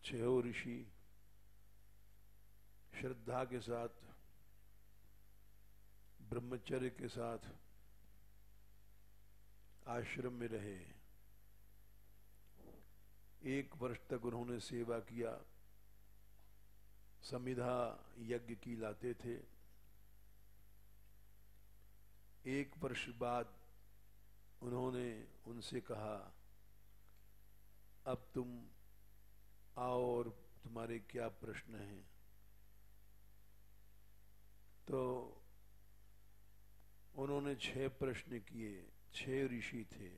छह ऋषि श्रद्धा के साथ, ब्रह्मचर्य के साथ आश्रम में रहे। 1 वर्ष तक उन्होंने सेवा किया, समिधा यज्ञ की लाते थे। 1 वर्ष बाद उन्होंने उनसे कहा, अब तुम आओ और तुम्हारे क्या प्रश्न हैं। तो उन्होंने 6 प्रश्न किए। 6 ऋषि थे।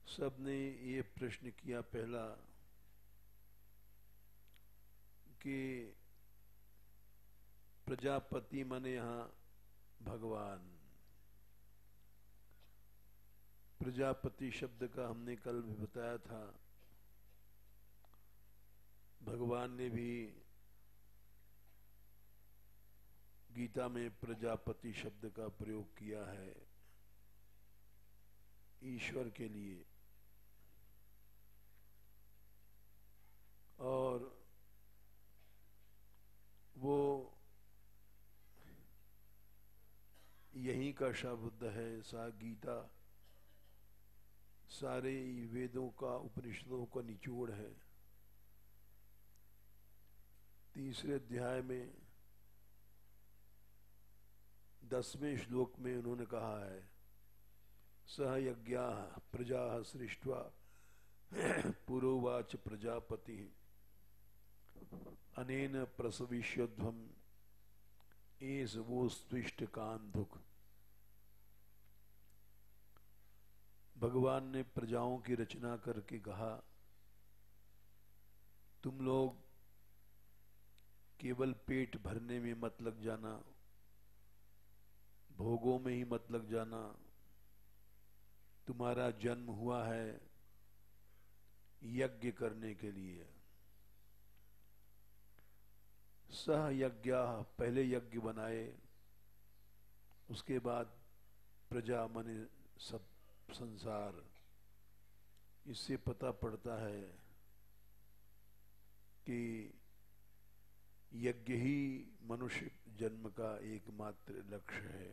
सबने ये प्रश्न किया पहला कि प्रजापति माने यहां भगवान। प्रजापति शब्द का हमने कल भी बताया था। भगवान ने भी गीता में प्रजापति शब्द का प्रयोग किया है ईश्वर के लिए। और वो यहीं का शब्द है। सा गीता सारे वेदों का, उपनिषदों का निचोड़ है। 3 अध्याय में 10वें श्लोक में उन्होंने कहा है, सह यज्ञाः प्रजाः सृष्ट्वा पुरोवाच प्रजापति अनेन प्रसविष्यध्वम् एष वो स्त्विष्ट कान्धुक्। भगवान ने प्रजाओं की रचना करके कहा, तुम लोग केवल पेट भरने में मत लग जाना, भोगों में ही मत लग जाना। तुम्हारा जन्म हुआ है यज्ञ करने के लिए। सह यज्ञाः पहले यज्ञ बनाए, उसके बाद प्रजा माने सब संसार। इससे पता पड़ता है कि यज्ञ ही मनुष्य जन्म का एकमात्र लक्ष्य है।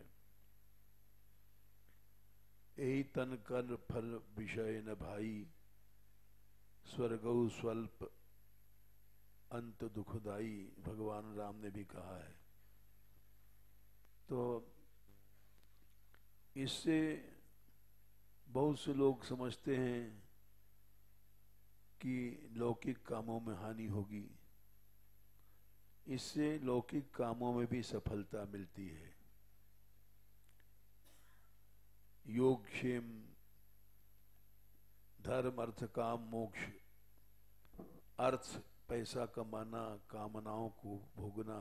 यही तन कर फल विषय न भाई, स्वर्गौ स्वल्प अंत दुखदाई, भगवान राम ने भी कहा है। तो इससे बहुत से लोग समझते हैं कि लौकिक कामों में हानि होगी। इससे लौकिक कामों में भी सफलता मिलती है। योग क्षेम धर्म अर्थ काम मोक्ष, अर्थ पैसा कमाना, कामनाओं को भोगना,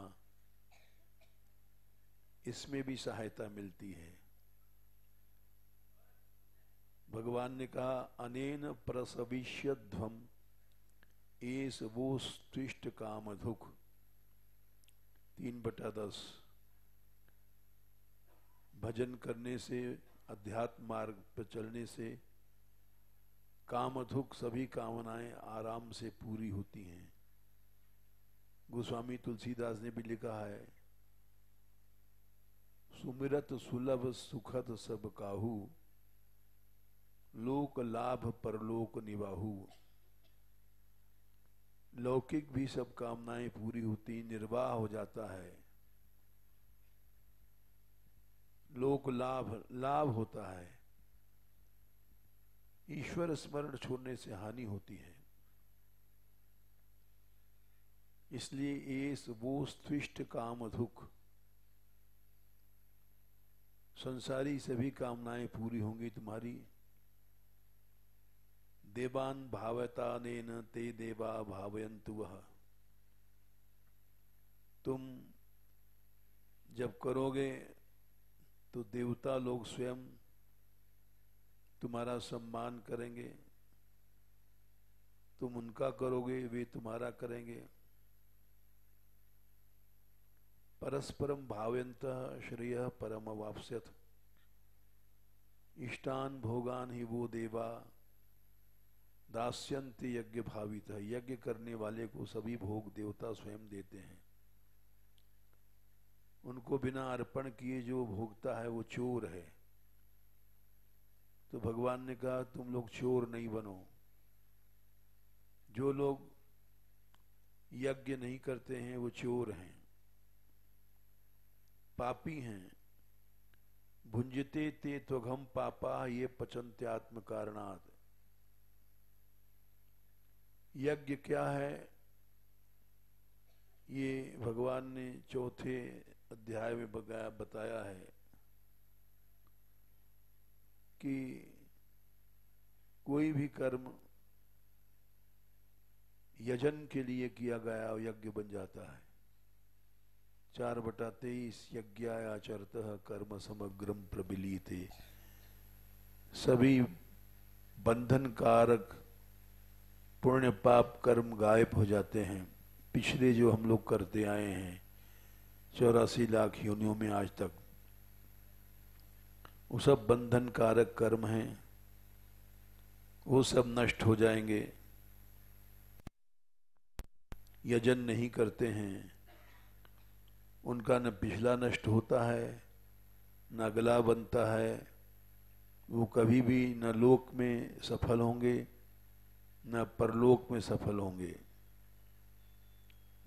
इसमें भी सहायता मिलती है। भगवान ने कहा, अनेन प्रसविष्यध्वम् एष वो स्त्विष्ट कामधुक्। 3/10। भजन करने से, अध्यात्म मार्ग पर चलने से कामधुक् सभी कामनाएं आराम से पूरी होती हैं। गोस्वामी तुलसीदास ने भी लिखा है, सुमिरत सुलभ सुखद सब काहू, लोक लाभ परलोक निवाहू। लौकिक भी सब कामनाएं पूरी होती, निर्वाह हो जाता है। लोक लाभ होता है। ईश्वर स्मरण छोड़ने से हानि होती है। इसलिए एष वो स्त्विष्ट कामधुक्, संसारी सभी कामनाएं पूरी होंगी तुम्हारी। देवान भावतानेन ते देवा भावयन्तु वह। तुम जब करोगे तो देवता लोग स्वयं तुम्हारा सम्मान करेंगे, तुम उनका करोगे वे तुम्हारा करेंगे। परस्परम भावयन्तः श्रेयः परम अवाप्स्यथ। इष्टान भोगान ही वो देवा दास्यंत यज्ञ भावित है, यज्ञ करने वाले को सभी भोग देवता स्वयं देते हैं। उनको बिना अर्पण किए जो भोगता है वो चोर है। तो भगवान ने कहा तुम लोग चोर नहीं बनो। जो लोग यज्ञ नहीं करते हैं वो चोर हैं, पापी हैं। भुंजते ते त्वघम पापा ये पचन्त्यात्म कारणात्। यज्ञ क्या है ये भगवान ने चौथे अध्याय में बताया है कि कोई भी कर्म यजन के लिए किया गया यज्ञ बन जाता है। 4/23 यज्ञायाचरतः कर्म समग्रम प्रबिलीते। सभी बंधन कारक पुण्य पाप कर्म गायब हो जाते हैं। पिछले जो हम लोग करते आए हैं 84 लाख योनियों में आज तक, वो सब बंधन कारक कर्म हैं, वो सब नष्ट हो जाएंगे। यजन नहीं करते हैं उनका न पिछला नष्ट होता है न अगला बनता है। वो कभी भी न लोक में सफल होंगे न परलोक में सफल होंगे।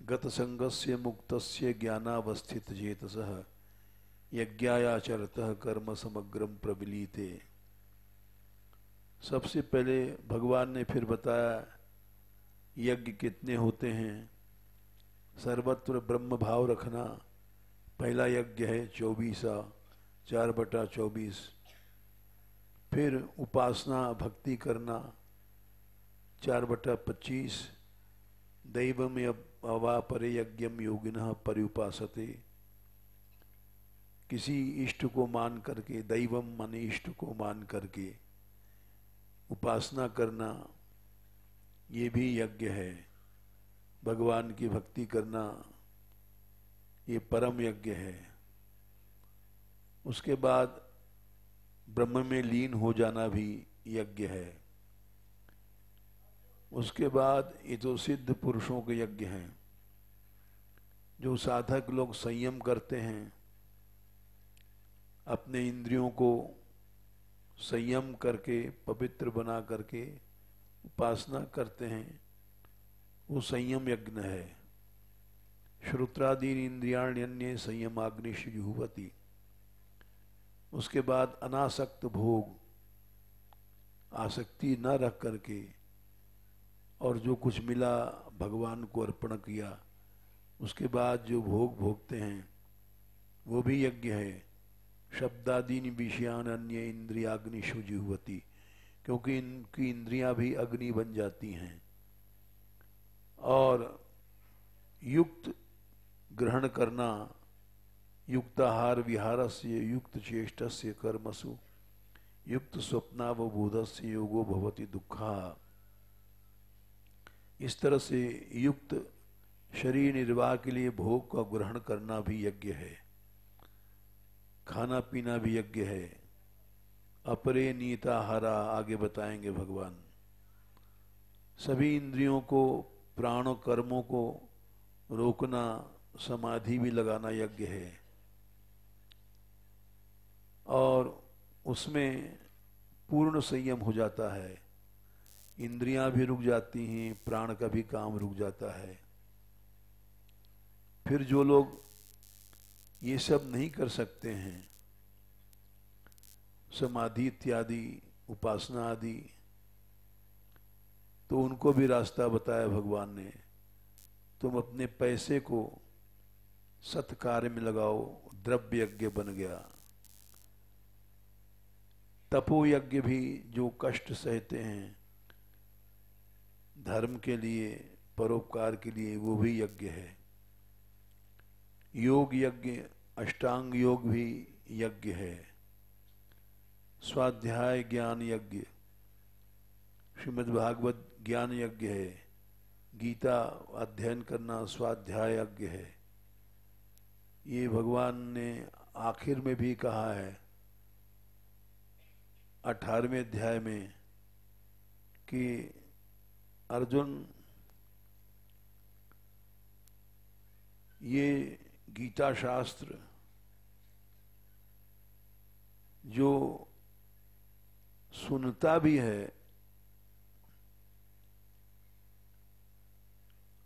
गत संगस्य मुक्तस्य ज्ञानावस्थित चेतसः यज्ञायाचरतः कर्म समग्रम प्रबिलीते। सबसे पहले भगवान ने फिर बताया यज्ञ कितने होते हैं। सर्वत्र ब्रह्म भाव रखना पहला यज्ञ है 24वां 4/24। फिर उपासना भक्ति करना 4/25। दैवम अवापरे यज्ञम योगिनः पर्युपासते। किसी इष्ट को मान करके, दैवम माने इष्ट को मान करके उपासना करना, ये भी यज्ञ है। भगवान की भक्ति करना ये परम यज्ञ है। उसके बाद ब्रह्म में लीन हो जाना भी यज्ञ है। उसके बाद ये तो सिद्ध पुरुषों के यज्ञ हैं। जो साधक लोग संयम करते हैं, अपने इंद्रियों को संयम करके पवित्र बना करके उपासना करते हैं, वो संयम यज्ञ है। श्रुत्रादीन इंद्रियाण्यन्ये संयमाग्निषु जुह्वति। उसके बाद अनासक्त भोग, आसक्ति न रख करके और जो कुछ मिला भगवान को अर्पण किया, उसके बाद जो भोग भोगते हैं वो भी यज्ञ है। शब्दादीन विषयान अन्य इंद्रियाग्निषु जुह्वति। क्योंकि इनकी इंद्रियां भी अग्नि बन जाती हैं। और युक्त ग्रहण करना, युक्ताहार विहारस्य युक्त चेष्टस्य कर्मसु युक्त स्वप्नावबोधस्य योगो भवति दुःखा। इस तरह से युक्त शरीर निर्वाह के लिए भोग का ग्रहण करना भी यज्ञ है। खाना पीना भी यज्ञ है। अपरे नीताहारा आगे बताएंगे भगवान। सभी इंद्रियों को, प्राणों कर्मों को रोकना, समाधि भी लगाना यज्ञ है। और उसमें पूर्ण संयम हो जाता है। इंद्रियां भी रुक जाती हैं, प्राण का भी काम रुक जाता है। फिर जो लोग ये सब नहीं कर सकते हैं, समाधि इत्यादि उपासना आदि, तो उनको भी रास्ता बताया भगवान ने। तुम अपने पैसे को सत्कार्य में लगाओ, द्रव्य यज्ञ बन गया। तपो यज्ञ भी जो कष्ट सहते हैं धर्म के लिए, परोपकार के लिए, वो भी यज्ञ है। योग यज्ञ, अष्टांग योग भी यज्ञ है। स्वाध्याय ज्ञान यज्ञ, श्रीमद् भागवत ज्ञान यज्ञ है। गीता अध्ययन करना स्वाध्याय यज्ञ है। ये भगवान ने आखिर में भी कहा है 18वें अध्याय में कि अर्जुन, ये गीता शास्त्र जो सुनता भी है,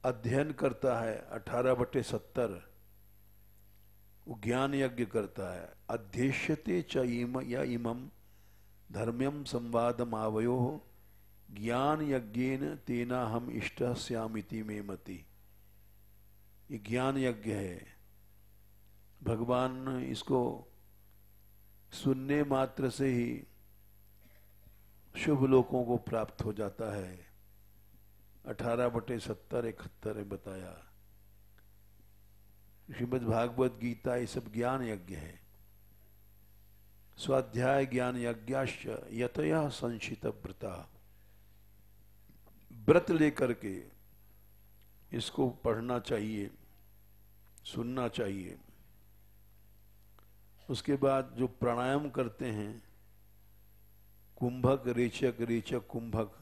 अध्ययन करता है, 18/70 वो ज्ञान यज्ञ करता है। अध्यक्ष्यते च या इमं धर्म्यम संवादम आवयो ज्ञान यज्ञेन तेना हम इष्ट स्यामिति में मति। ये ज्ञान यज्ञ है। भगवान इसको सुनने मात्र से ही शुभ लोकों को प्राप्त हो जाता है। 18/70 71 में बताया। श्रीमद् भागवत गीता ये सब ज्ञान यज्ञ है। स्वाध्याय ज्ञान यज्ञाश्च यतयः संशित व्रता, व्रत लेकर के इसको पढ़ना चाहिए, सुनना चाहिए। उसके बाद जो प्राणायाम करते हैं, कुंभक रेचक, रेचक कुंभक,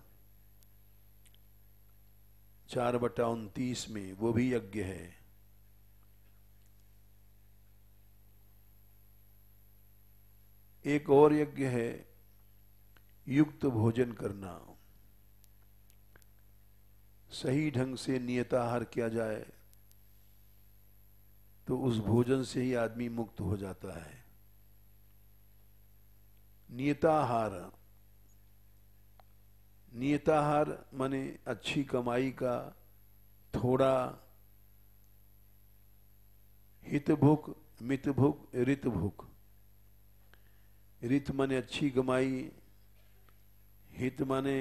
4/29 में, वो भी यज्ञ है। एक और यज्ञ है युक्त भोजन करना। सही ढंग से नियताहार किया जाए तो उस भोजन से ही आदमी मुक्त हो जाता है। नियताहार, नियताहार माने अच्छी कमाई का थोड़ा, हित भुक, मित भुक, ऋत भुक। रित माने अच्छी कमाई, हित माने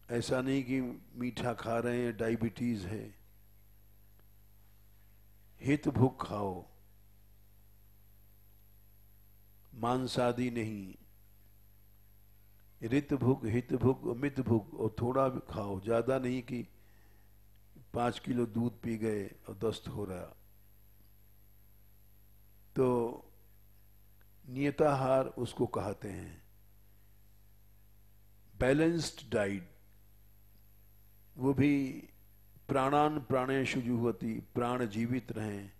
ऐसा नहीं कि मीठा खा रहे हैं, डायबिटीज है। हित भुक खाओ, मांस आदि नहीं। रित भुक, हित भुक, मित भुक, और थोड़ा भी खाओ, ज्यादा नहीं कि 5 किलो दूध पी गए और दस्त हो रहा। तो नियताहार उसको कहते हैं। बैलेंस्ड डाइट, वो भी प्राणान प्राणेषु जुह्वति, प्राण जीवित रहें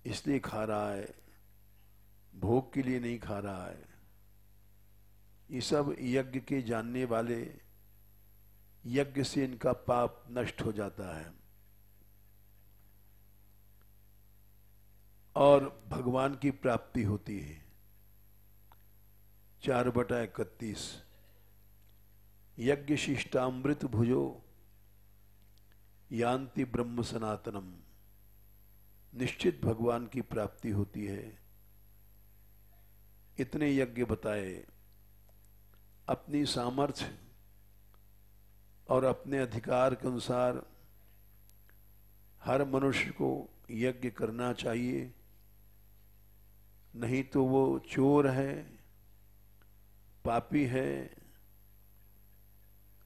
इसलिए खा रहा है, भोग के लिए नहीं खा रहा है। ये सब यज्ञ के जानने वाले, यज्ञ से इनका पाप नष्ट हो जाता है और भगवान की प्राप्ति होती है। 4/31 यज्ञ शिष्टामृत भुजो यान्ति ब्रह्म सनातनम। निश्चित भगवान की प्राप्ति होती है। इतने यज्ञ बताए। अपनी सामर्थ्य और अपने अधिकार के अनुसार हर मनुष्य को यज्ञ करना चाहिए, नहीं तो वो चोर है, पापी है।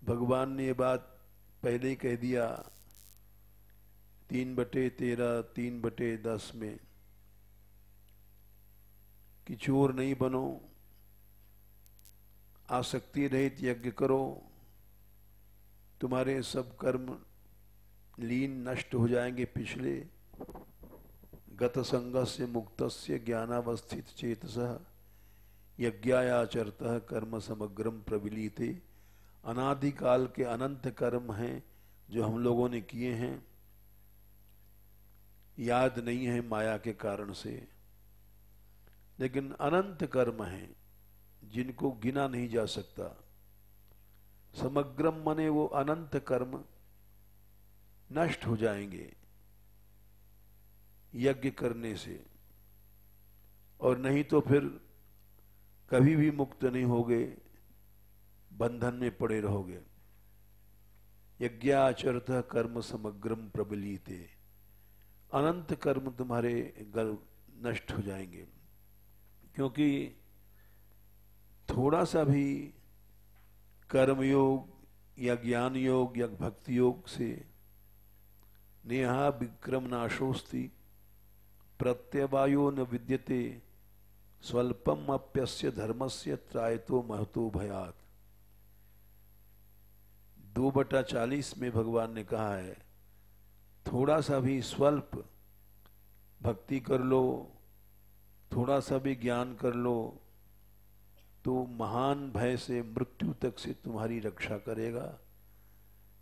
भगवान ने ये बात पहले ही कह दिया 3/13, 3/10 में कि चोर नहीं बनो, आसक्ति रहित यज्ञ करो, तुम्हारे सब कर्म लीन नष्ट हो जाएंगे पिछले। गत संगस्य मुक्तस्य ज्ञानावस्थित चेतसः यज्ञायाचरतः कर्म समग्रम प्रविलीते। अनादिकाल के अनंत कर्म हैं जो हम लोगों ने किए हैं, याद नहीं है माया के कारण से, लेकिन अनंत कर्म हैं जिनको गिना नहीं जा सकता। समग्रम मने वो अनंत कर्म नष्ट हो जाएंगे यज्ञ करने से, और नहीं तो फिर कभी भी मुक्त नहीं होगे, बंधन में पड़े रहोगे। यज्ञाचरतः कर्म समग्रम प्रबलीते, अनंत कर्म तुम्हारे नष्ट हो जाएंगे। क्योंकि थोड़ा सा भी कर्मयोग या ज्ञान योग या भक्ति योग से नेहा विक्रम नाशोस्ति प्रत्यवायो न विद्यते स्वल्पम अप्यस्य धर्मस्य त्रायतो महतो भयात्। 2/40 में भगवान ने कहा है, थोड़ा सा भी स्वल्प भक्ति कर लो, थोड़ा सा भी ज्ञान कर लो, तो महान भय से मृत्यु तक से तुम्हारी रक्षा करेगा।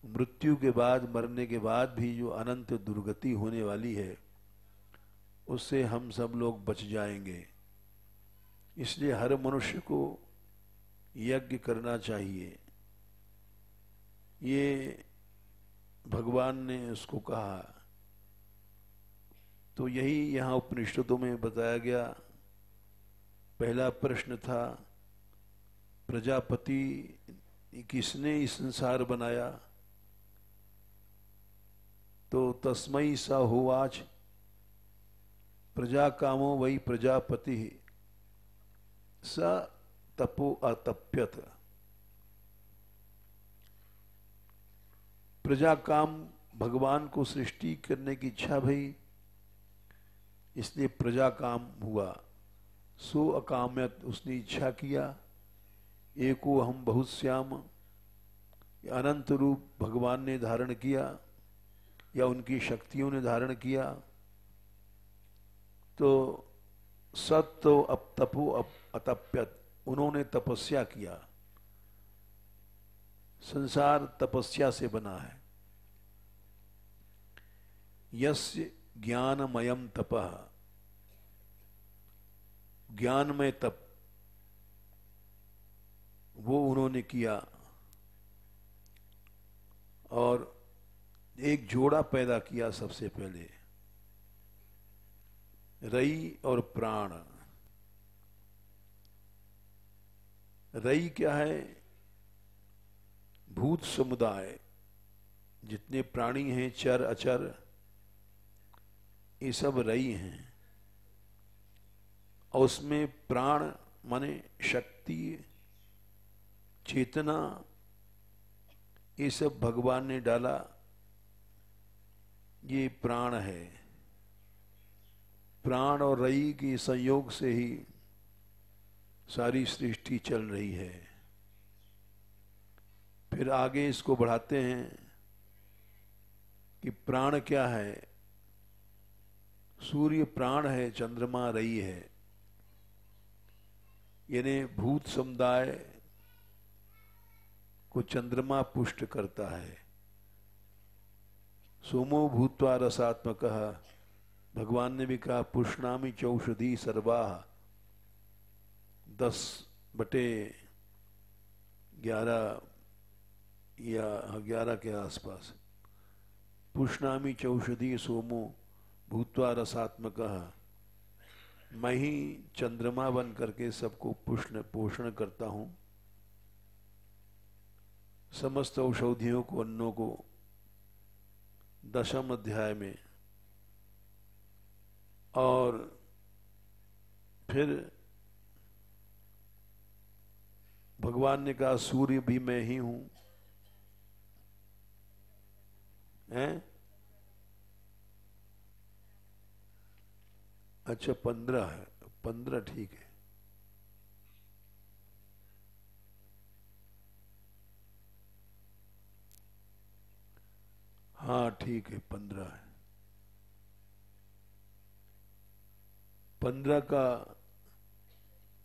मृत्यु के बाद, मरने के बाद भी जो अनंत दुर्गति होने वाली है, उससे हम सब लोग बच जाएंगे। इसलिए हर मनुष्य को यज्ञ करना चाहिए। ये भगवान ने उसको कहा। तो यही यहाँ उपनिषदों में बताया गया। पहला प्रश्न था, प्रजापति किसने इस संसार बनाया? तो तस्मै स होवाच प्रजा कामो वही प्रजापति स तपो अतप्यत। प्रजा काम, भगवान को सृष्टि करने की इच्छा भई, इसलिए प्रजा काम हुआ। सो अकाम्यत, उसने इच्छा किया। एको हम बहुत श्याम, अनंत रूप भगवान ने धारण किया या उनकी शक्तियों ने धारण किया। तो सत्तो अप तपो अतप्यत, उन्होंने तपस्या किया। संसार तपस्या से बना है। यस्य ज्ञानमयम तपः, ज्ञानमय तप वो उन्होंने किया। और एक जोड़ा पैदा किया सबसे पहले, रई और प्राण। रई क्या है? भूत समुदाय, जितने प्राणी हैं, चर अचर, ये सब रई हैं। और उसमें प्राण माने शक्ति, चेतना, ये सब भगवान ने डाला। ये प्राण है। प्राण और रई के संयोग से ही सारी सृष्टि चल रही है। फिर आगे इसको बढ़ाते हैं कि प्राण क्या है? सूर्य प्राण है, चंद्रमा रई है। यानी भूत समुदाय को चंद्रमा पुष्ट करता है। सोमो भूत्वा रसात्मकः, भगवान ने भी कहा पुष्णामि चौषधि सर्वाः, 10/11 या 11 के आसपास। पुष्णामि चौषधि सोमो भूत्वा रसात्मकः, मैं ही चंद्रमा बन करके सबको पोषण करता हूं। समस्त औषधियों को, अन्नों को 10वें अध्याय में। और फिर भगवान ने कहा सूर्य भी मैं ही हूं। हैं? अच्छा 15 है, 15 ठीक है। हाँ ठीक है, 15 है। 15 का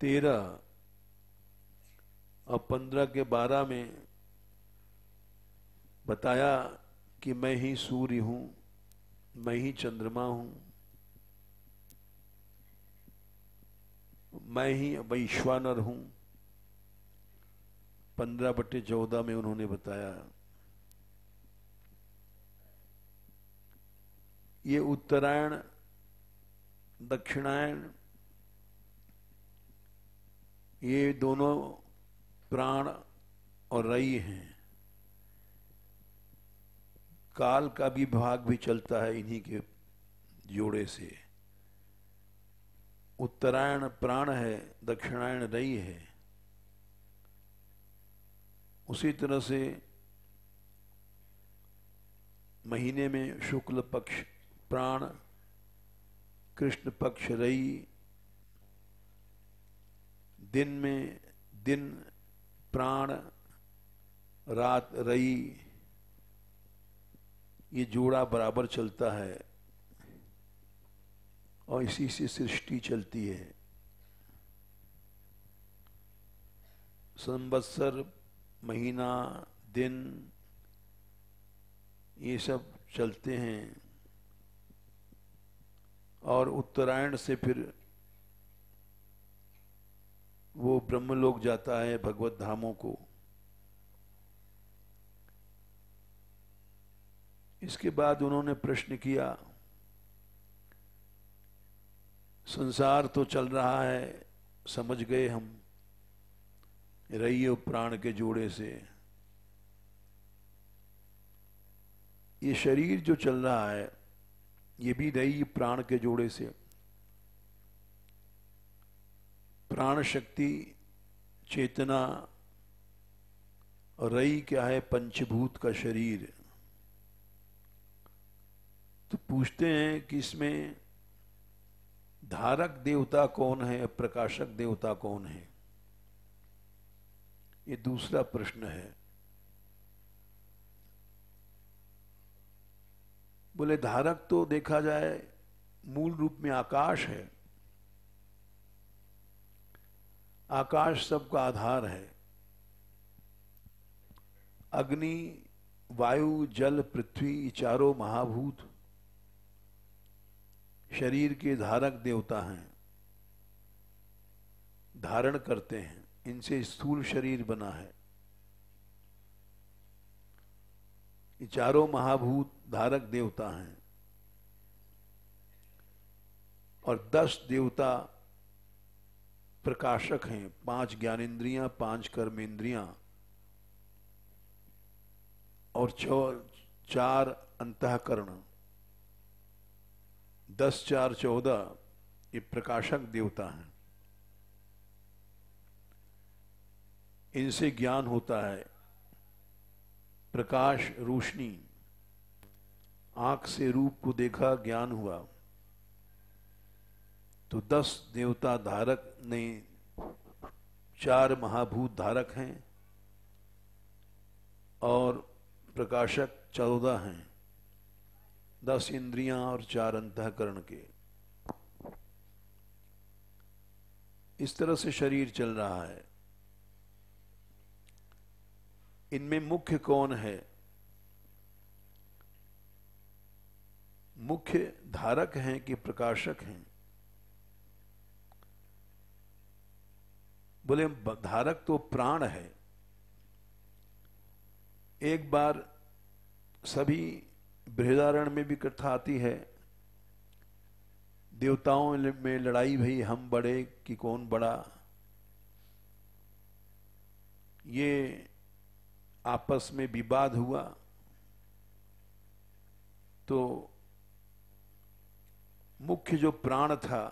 13 और 15 के 12 में बताया कि मैं ही सूर्य हूं, मैं ही चंद्रमा हूं, मैं ही वैश्वानर हूं। 15/14 में उन्होंने बताया। ये उत्तरायण दक्षिणायन, ये दोनों प्राण और रई हैं। काल का भी भाग भी चलता है इन्हीं के जोड़े से। उत्तरायण प्राण है, दक्षिणायन रई है। उसी तरह से महीने में शुक्ल पक्ष प्राण, कृष्ण पक्ष रई, दिन में दिन प्राण, रात रई, ये जोड़ा बराबर चलता है और इसी से सृष्टि चलती है। संवत्सर, महीना, दिन ये सब चलते हैं और उत्तरायण से फिर वो ब्रह्मलोक जाता है, भगवत धामों को। इसके बाद उन्होंने प्रश्न किया, संसार तो चल रहा है, समझ गए हम, रहिए प्राण के जोड़े से। ये शरीर जो चल रहा है ये भी रही प्राण के जोड़े से। प्राण शक्ति, चेतना और रई क्या है? पंचभूत का शरीर। तो पूछते हैं कि इसमें धारक देवता कौन है, प्रकाशक देवता कौन है? ये दूसरा प्रश्न है। बोले धारक तो देखा जाए मूल रूप में आकाश है। आकाश सबका आधार है। अग्नि, वायु, जल, पृथ्वी, ये चारों महाभूत शरीर के धारक देवता हैं, धारण करते हैं। इनसे स्थूल शरीर बना है। ये चारों महाभूत धारक देवता हैं और 10 देवता प्रकाशक हैं। 5 ज्ञानेंद्रियां, 5 कर्मेंद्रियां और 4 अंतःकरण। 10, 4, 14 ये प्रकाशक देवता हैं। इनसे ज्ञान होता है। प्रकाश, रोशनी, आंख से रूप को देखा, ज्ञान हुआ। तो 10 देवता धारक नहीं, 4 महाभूत धारक हैं और प्रकाशक 14 हैं। 10 इंद्रियां और 4 अंतःकरण के। इस तरह से शरीर चल रहा है। इनमें मुख्य कौन है? मुख्य धारक हैं कि प्रकाशक हैं? बोले धारक तो प्राण है। एक बार सभी बृहदारण्य में भी कथा आती है, देवताओं में लड़ाई भई, हम बड़े कि कौन बड़ा। ये आपस में विवाद हुआ तो मुख्य जो प्राण था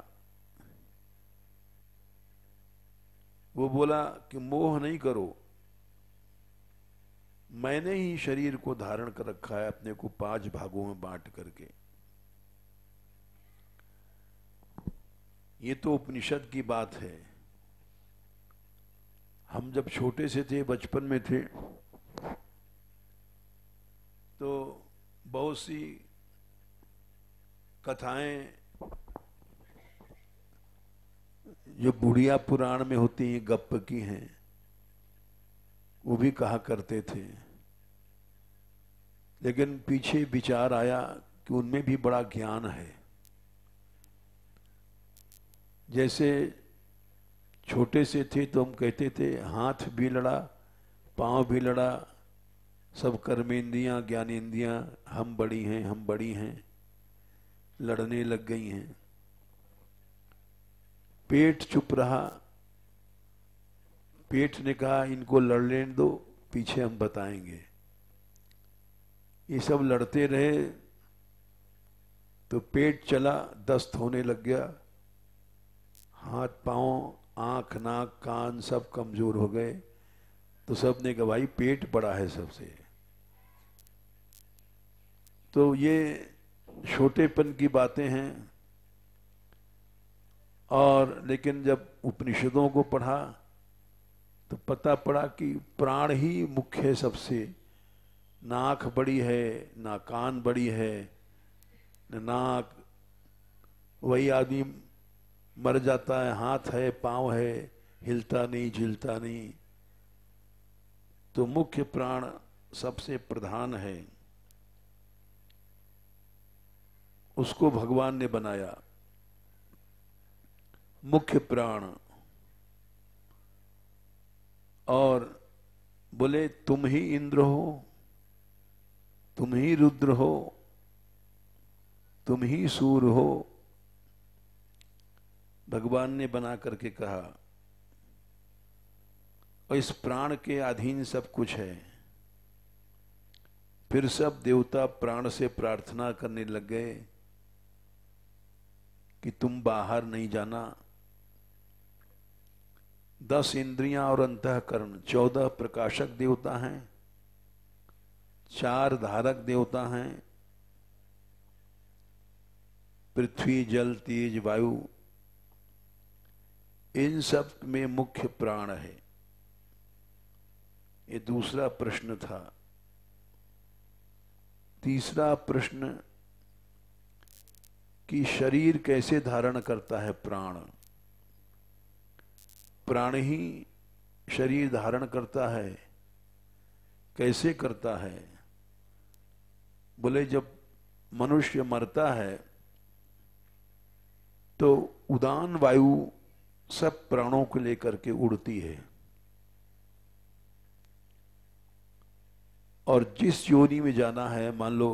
वो बोला कि मोह नहीं करो, मैंने ही शरीर को धारण कर रखा है अपने को 5 भागों में बांट करके। ये तो उपनिषद की बात है। हम जब छोटे से थे, बचपन में थे, तो बहुत सी कथाएं जो बुढ़िया पुराण में होती हैं, गप्प की हैं, वो भी कहा करते थे। लेकिन पीछे विचार आया कि उनमें भी बड़ा ज्ञान है। जैसे छोटे से थे तो हम कहते थे हाथ भी लड़ा, पांव भी लड़ा, सब कर्मेंद्रियां, ज्ञानेंद्रियां हम बड़ी हैं, हम बड़ी हैं, लड़ने लग गई हैं। पेट चुप रहा। पेट ने कहा इनको लड़ लेने दो, पीछे हम बताएंगे। ये सब लड़ते रहे तो पेट चला, दस्त होने लग गया। हाथ पांव, आंख, नाक, कान सब कमजोर हो गए। तो सब ने कहा भाई पेट बड़ा है सबसे। तो ये छोटेपन की बातें हैं। और लेकिन जब उपनिषदों को पढ़ा तो पता पड़ा कि प्राण ही मुख्य है सबसे, ना आँख बड़ी है, ना कान बड़ी है, न नाक। वही आदमी मर जाता है, हाथ है, पांव है, हिलता नहीं, झिलता नहीं। तो मुख्य प्राण सबसे प्रधान है, उसको भगवान ने बनाया मुख्य प्राण। और बोले तुम ही इंद्र हो, तुम ही रुद्र हो, तुम ही सूर्य हो। भगवान ने बना करके कहा, और इस प्राण के अधीन सब कुछ है। फिर सब देवता प्राण से प्रार्थना करने लग गए कि तुम बाहर नहीं जाना। 10 इंद्रियां और अंतःकरण, 14 प्रकाशक देवता हैं, 4 धारक देवता हैं, पृथ्वी, जल, तेज, वायु। इन सब में मुख्य प्राण है। ये दूसरा प्रश्न था। तीसरा प्रश्न कि शरीर कैसे धारण करता है प्राण। प्राण ही शरीर धारण करता है, कैसे करता है? बोले जब मनुष्य मरता है तो उदान वायु सब प्राणों को लेकर के उड़ती है, और जिस योनि में जाना है, मान लो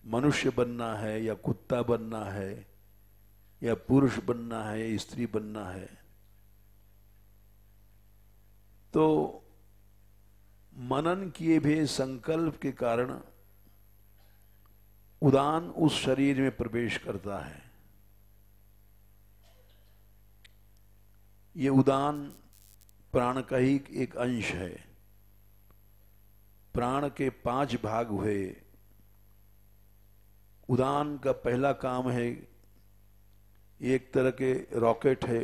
मनुष्य बनना है या कुत्ता बनना है या पुरुष बनना है या स्त्री बनना है, तो मनन किए भी संकल्प के कारण उदान उस शरीर में प्रवेश करता है। ये उदान प्राण का ही एक अंश है। प्राण के 5 भाग हुए। उदान का पहला काम है, एक तरह के रॉकेट है,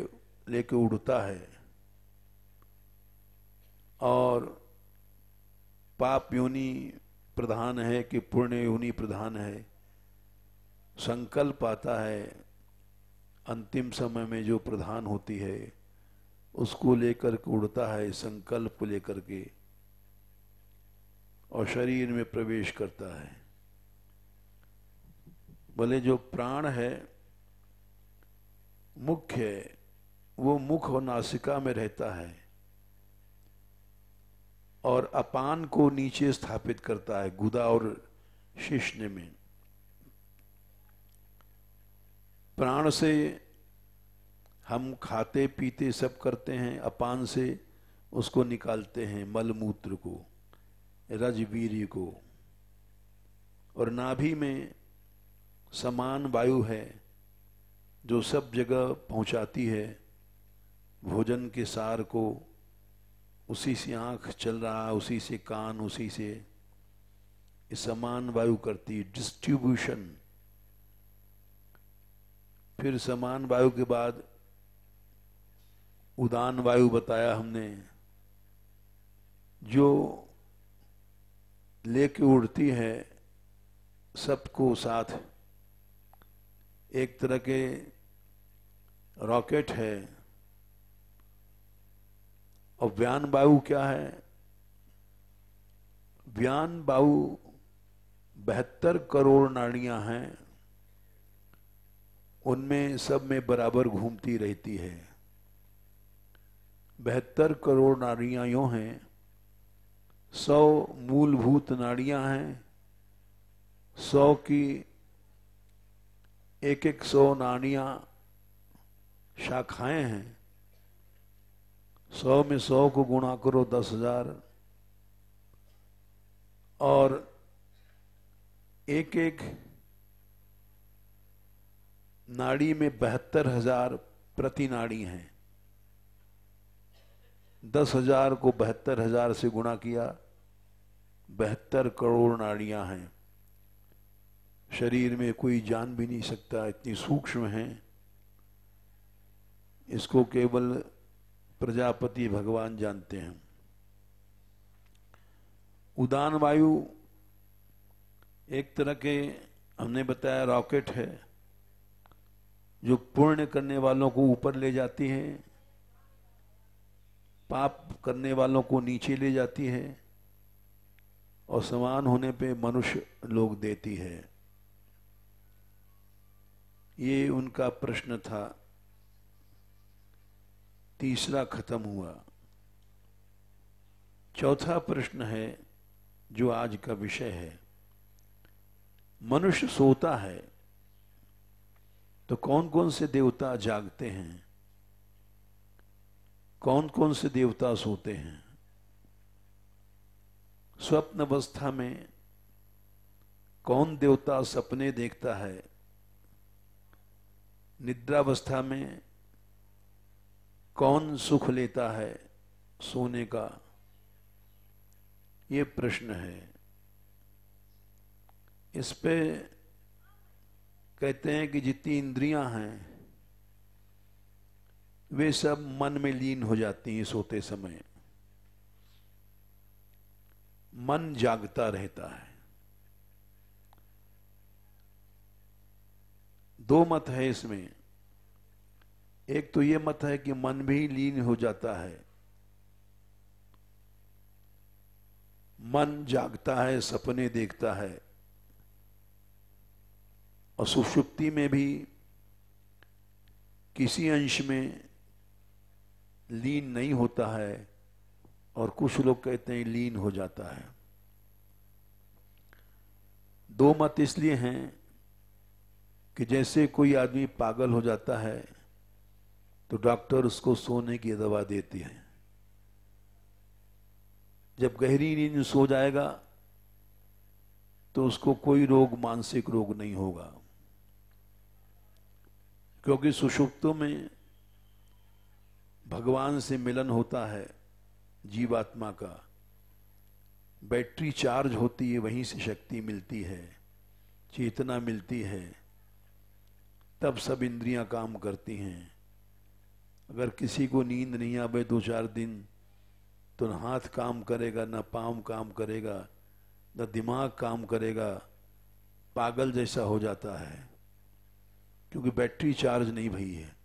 लेके उड़ता है, और पाप योनि प्रधान है कि पुण्य योनि प्रधान है। संकल्प आता है, अंतिम समय में जो प्रधान होती है उसको लेकर के उड़ता है, संकल्प को लेकर के, और शरीर में प्रवेश करता है। बोले जो प्राण है मुख्य है, वो मुख और नासिका में रहता है और अपान को नीचे स्थापित करता है, गुदा और शिश्न में। प्राण से हम खाते पीते सब करते हैं, अपान से उसको निकालते हैं, मल मूत्र को, रजवीर्य को। और नाभि में समान वायु है जो सब जगह पहुंचाती है भोजन के सार को। उसी से आंख चल रहा है, उसी से कान, उसी से ये समान वायु करती है डिस्ट्रीब्यूशन। फिर समान वायु के बाद उदान वायु बताया हमने, जो लेके उड़ती है सबको साथ, एक तरह के रॉकेट है। और व्यान वायु क्या है? व्यान वायु 72 करोड़ नाड़ियां हैं, उनमें सब में बराबर घूमती रहती है। 72 करोड़ नाड़ियां यूं हैं, 100 मूलभूत नाड़ियां हैं, 100 की एक 100 नाड़ियां शाखाएं हैं। 100 में 100 को गुणा करो 10,000, और एक एक नाड़ी में 72,000 प्रति नाड़ी हैं। 10,000 को 72,000 से गुणा किया, 72 करोड़ नाड़ियां हैं। शरीर में कोई जान भी नहीं सकता, इतनी सूक्ष्म हैं। इसको केवल प्रजापति भगवान जानते हैं। उदान वायु एक तरह के हमने बताया रॉकेट है जो पुण्य करने वालों को ऊपर ले जाती है, पाप करने वालों को नीचे ले जाती है और समान होने पे मनुष्य लोग देती है। ये उनका प्रश्न था। तीसरा खत्म हुआ। चौथा प्रश्न है जो आज का विषय है। मनुष्य सोता है तो कौन कौन से देवता जागते हैं, कौन कौन से देवता सोते हैं? स्वप्न अवस्था में कौन देवता सपने देखता है, निद्रावस्था में कौन सुख लेता है सोने का, ये प्रश्न है। इस पे कहते हैं कि जितनी इंद्रियां हैं वे सब मन में लीन हो जाती हैं सोते समय। मन जागता रहता है। दो मत है इसमें। एक तो ये मत है कि मन भी लीन हो जाता है, मन जागता है, सपने देखता है और सुषुप्ति में भी किसी अंश में लीन नहीं होता है और कुछ लोग कहते हैं लीन हो जाता है। दो मत इसलिए हैं कि जैसे कोई आदमी पागल हो जाता है तो डॉक्टर उसको सोने की दवा देती है। जब गहरी नींद में सो जाएगा तो उसको कोई रोग, मानसिक रोग नहीं होगा, क्योंकि सुषुप्तों में भगवान से मिलन होता है जीवात्मा का। बैटरी चार्ज होती है, वहीं से शक्ति मिलती है, चेतना मिलती है, तब सब इंद्रियां काम करती हैं। अगर किसी को नींद नहीं आवे 2-4 दिन तो न हाथ काम करेगा, न पाँव काम करेगा, न दिमाग काम करेगा, पागल जैसा हो जाता है, क्योंकि बैटरी चार्ज नहीं भई है।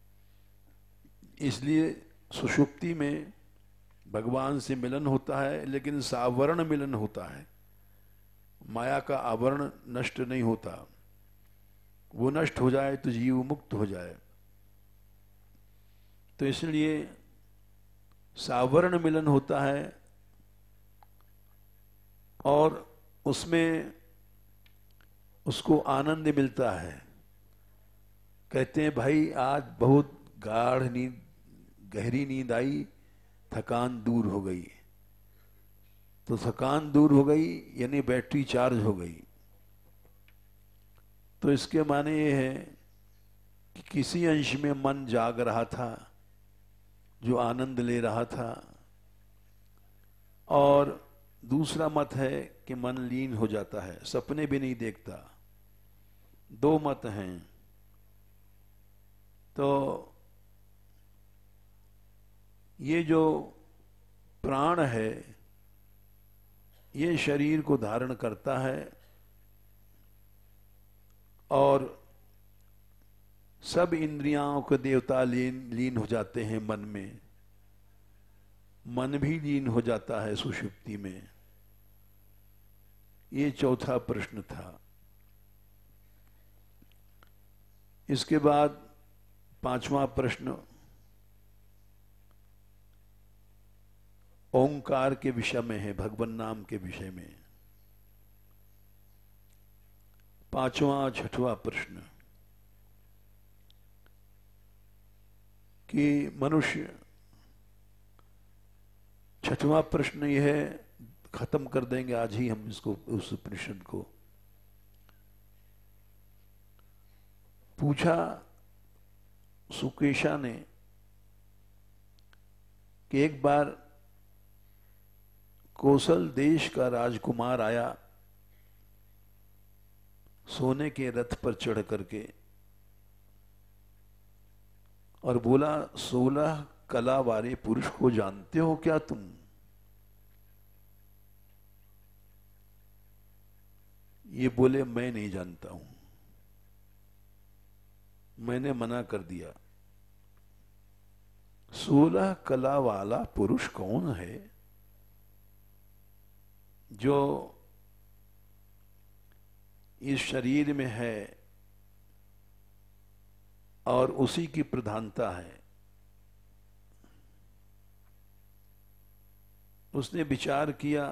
इसलिए सुषुप्ति में भगवान से मिलन होता है, लेकिन सावरण मिलन होता है। माया का आवरण नष्ट नहीं होता। वो नष्ट हो जाए तो जीव मुक्त हो जाए। तो इसलिए सावरण मिलन होता है और उसमें उसको आनंद मिलता है। कहते हैं भाई आज बहुत गाढ़ नींद, गहरी नींद आई, थकान दूर हो गई। तो थकान दूर हो गई यानी बैटरी चार्ज हो गई। तो इसके माने ये है कि किसी अंश में मन जाग रहा था, जो आनंद ले रहा था, और दूसरा मत है कि मन लीन हो जाता है, सपने भी नहीं देखता। दो मत हैं। तो ये जो प्राण है ये शरीर को धारण करता है और सब इंद्रियाओं के देवता लीन हो जाते हैं मन में। मन भी लीन हो जाता है सुषुप्ति में। ये चौथा प्रश्न था। इसके बाद पांचवा प्रश्न ओंकार के विषय में है, भगवान नाम के विषय में। पांचवा छठवां प्रश्न कि मनुष्य, छठवां प्रश्न यह है, खत्म कर देंगे आज ही हम इसको, उस प्रश्न को। पूछा सुकेशा ने कि एक बार कौशल देश का राजकुमार आया सोने के रथ पर चढ़ करके और बोला, 16 कला वाले पुरुष को जानते हो क्या तुम? ये बोले मैं नहीं जानता हूं, मैंने मना कर दिया। 16 कला वाला पुरुष कौन है जो इस शरीर में है और उसी की प्रधानता है। उसने विचार किया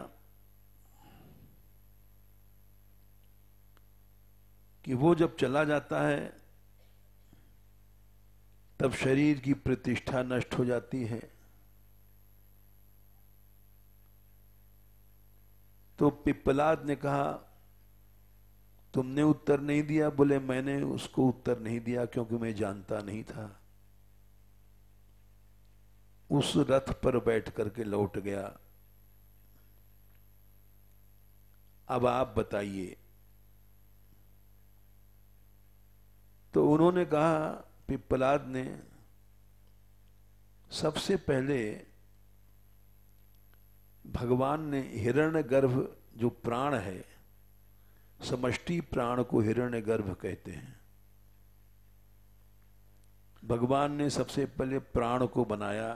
कि वो जब चला जाता है तब शरीर की प्रतिष्ठा नष्ट हो जाती है। तो पिप्पलाद ने कहा तुमने उत्तर नहीं दिया। बोले मैंने उसको उत्तर नहीं दिया क्योंकि मैं जानता नहीं था। उस रथ पर बैठ करके लौट गया। अब आप बताइए। तो उन्होंने कहा, पिप्पलाद ने, सबसे पहले भगवान ने हिरण्यगर्भ जो प्राण है, समष्टि प्राण को हिरण्यगर्भ कहते हैं। भगवान ने सबसे पहले प्राण को बनाया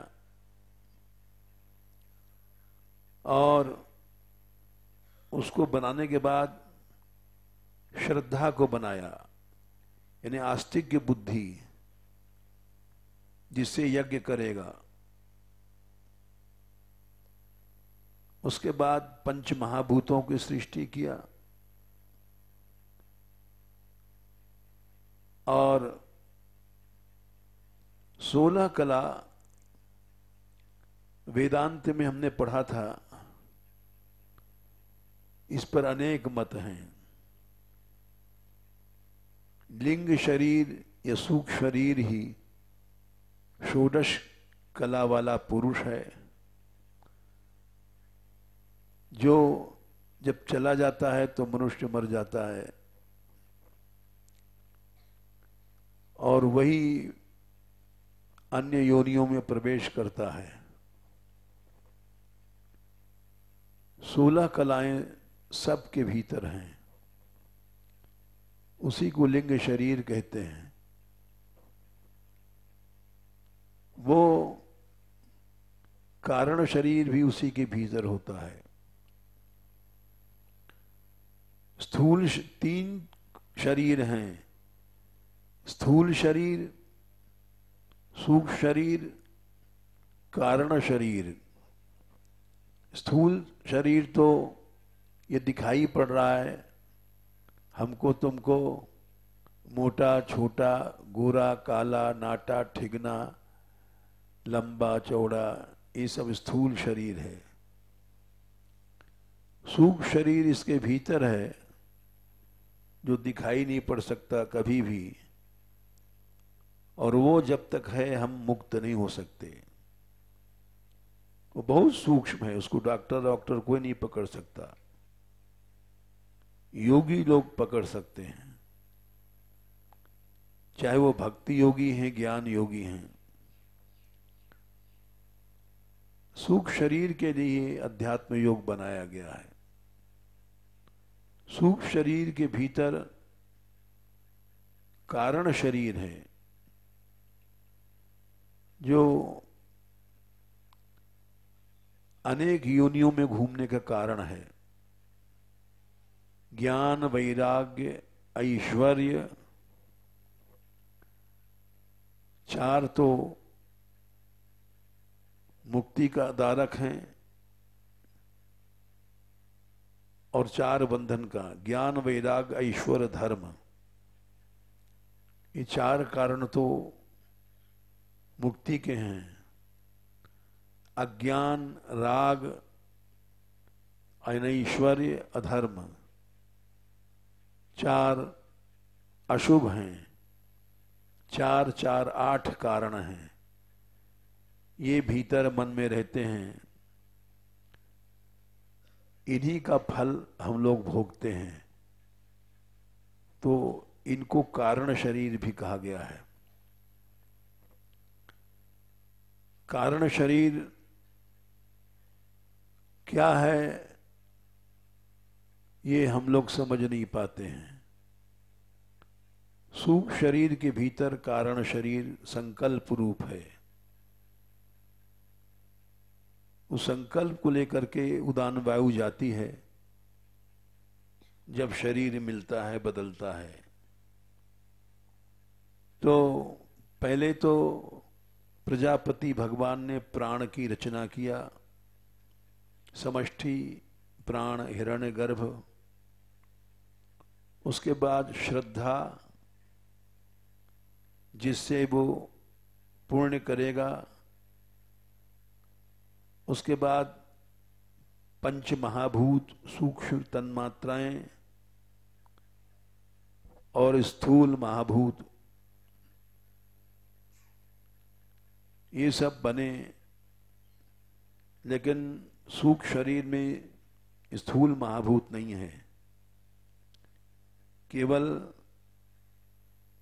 और उसको बनाने के बाद श्रद्धा को बनाया, यानी आस्तिक बुद्धि जिससे यज्ञ करेगा। उसके बाद पंच महाभूतों की सृष्टि किया और 16 कला वेदांत में हमने पढ़ा था। इस पर अनेक मत हैं। लिंग शरीर या सूक्ष्म शरीर ही षोडश कला वाला पुरुष है जो जब चला जाता है तो मनुष्य मर जाता है और वही अन्य योनियों में प्रवेश करता है। 16 कलाएं सबके भीतर हैं, उसी को लिंग शरीर कहते हैं। वो कारण शरीर भी उसी के भीतर होता है। स्थूल 3 शरीर हैं, स्थूल शरीर, सूक्ष्म शरीर, कारण शरीर। स्थूल शरीर तो ये दिखाई पड़ रहा है हमको तुमको, मोटा छोटा, गोरा काला, नाटा ठिगना, लंबा चौड़ा, ये सब स्थूल शरीर है। सूक्ष्म शरीर इसके भीतर है जो दिखाई नहीं पड़ सकता कभी भी, और वो जब तक है हम मुक्त नहीं हो सकते। वो बहुत सूक्ष्म है, उसको डॉक्टर कोई नहीं पकड़ सकता। योगी लोग पकड़ सकते हैं, चाहे वो भक्ति योगी हैं, ज्ञान योगी हैं। सूक्ष्म शरीर के लिए अध्यात्म योग बनाया गया है। सूक्ष्म शरीर के भीतर कारण शरीर है जो अनेक योनियों में घूमने का कारण है। ज्ञान, वैराग्य, ऐश्वर्य, 4 तो मुक्ति का दारक हैं और 4 बंधन का। ज्ञान, वैराग्य, ऐश्वर्य, धर्म, ये 4 कारण तो मुक्ति के हैं। अज्ञान, राग, अनैश्वर्य, अधर्म, 4 अशुभ हैं। 4 4 8 कारण हैं। ये भीतर मन में रहते हैं, इन्हीं का फल हम लोग भोगते हैं। तो इनको कारण शरीर भी कहा गया है। कारण शरीर क्या है ये हम लोग समझ नहीं पाते हैं। सूक्ष्म शरीर के भीतर कारण शरीर संकल्प रूप है। उस संकल्प को लेकर के उदान वायु जाती है। जब शरीर मिलता है, बदलता है, तो पहले तो प्रजापति भगवान ने प्राण की रचना किया। समष्टि प्राण हिरण्यगर्भ। उसके बाद श्रद्धा, जिससे वो पुण्य करेगा। उसके बाद पंच महाभूत, सूक्ष्म तन्मात्राएं और स्थूल महाभूत, ये सब बने। लेकिन सूक्ष्म शरीर में स्थूल महाभूत नहीं है, केवल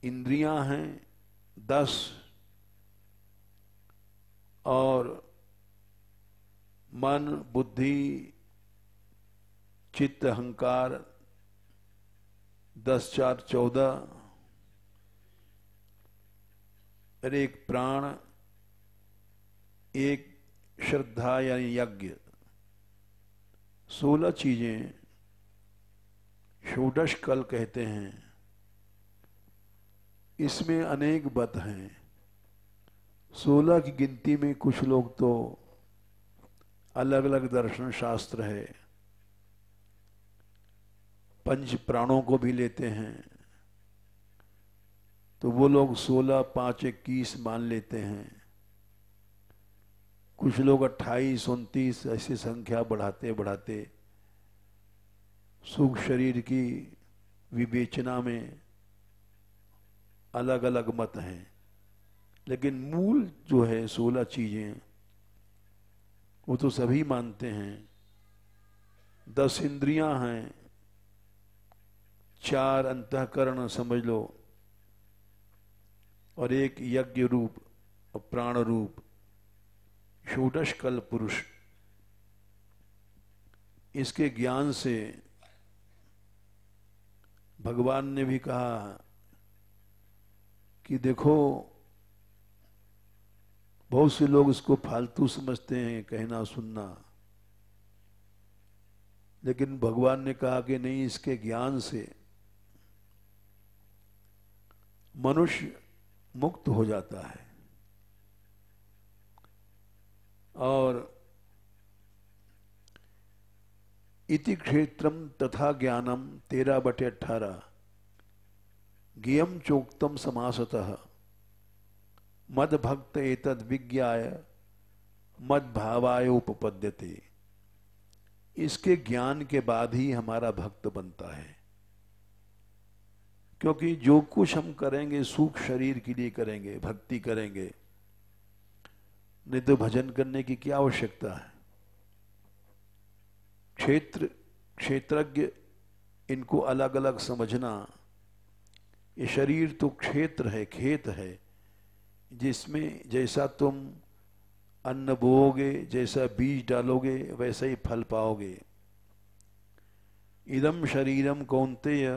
इंद्रियां हैं 10 और मन, बुद्धि, चित्त, अहंकार 10 4 14 और एक प्राण, एक श्रद्धा यानी यज्ञ। 16 चीजें षोडश कल कहते हैं। इसमें अनेक मत हैं। 16 की गिनती में कुछ लोग तो अलग अलग दर्शन शास्त्र है, पंच प्राणों को भी लेते हैं, तो वो लोग 16 5 21 मान लेते हैं। कुछ लोग 28 29 ऐसी संख्या बढ़ाते बढ़ाते सूक्ष्म शरीर की विवेचना में अलग अलग मत हैं। लेकिन मूल जो है 16 चीजें, वो तो सभी मानते हैं। 10 इंद्रियां हैं, 4 अंतःकरण समझ लो, और एक यज्ञ रूप और प्राण रूप, षोडश कल पुरुष। इसके ज्ञान से भगवान ने भी कहा कि देखो, बहुत से लोग इसको फालतू समझते हैं, कहना सुनना, लेकिन भगवान ने कहा कि नहीं, इसके ज्ञान से मनुष्य मुक्त हो जाता है। और इति क्षेत्रम तथा ज्ञानम 13/18 ज्ञेयम चोक्तम समासतः मद भक्त एतद विज्ञाय मद भावाय उपपद्यते। इसके ज्ञान के बाद ही हमारा भक्त बनता है। क्योंकि जो कुछ हम करेंगे सूक्ष्म शरीर के लिए करेंगे, भक्ति करेंगे, नहीं तो भजन करने की क्या आवश्यकता है। क्षेत्रज्ञ, इनको अलग अलग समझना। ये शरीर तो क्षेत्र है, खेत है, जिसमें जैसा तुम अन्न बोओगे, जैसा बीज डालोगे, वैसा ही फल पाओगे। इदम शरीरम कौन्तेय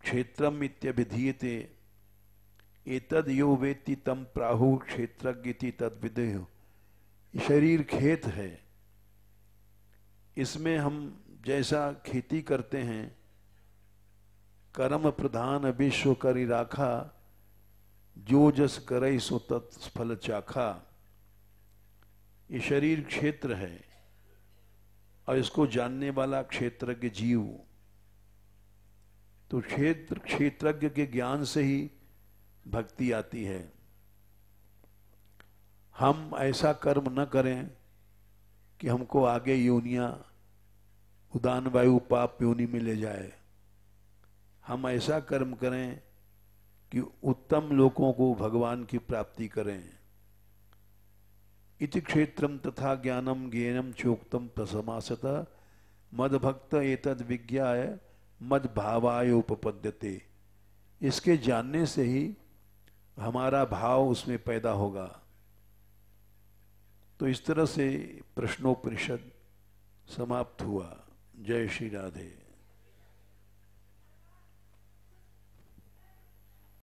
क्षेत्रम इत्यभिधीयते एतद यो वेत्ति तम प्राहु क्षेत्रज्ञ तद्विदेह। शरीर खेत है, इसमें हम जैसा खेती करते हैं, कर्म प्रधान विश्व करी राखा, जो जस करई सो तत्फल चाखा। ये शरीर क्षेत्र है और इसको जानने वाला क्षेत्रज्ञ जीव। तो क्षेत्रज्ञ के ज्ञान से ही भक्ति आती है। हम ऐसा कर्म न करें कि हमको आगे योनियां उदान वायु पाप योनि में ले जाए। हम ऐसा कर्म करें कि उत्तम लोगों को भगवान की प्राप्ति करें। इति क्षेत्रम तथा ज्ञानम ज्ञेयम चोक्तम प्रसमासतः मद भक्त एतद विज्ञाय मद भावाय उपपद्यते। इसके जानने से ही हमारा भाव उसमें पैदा होगा। तो इस तरह से प्रश्नोपनिषद समाप्त हुआ। जय श्री राधे।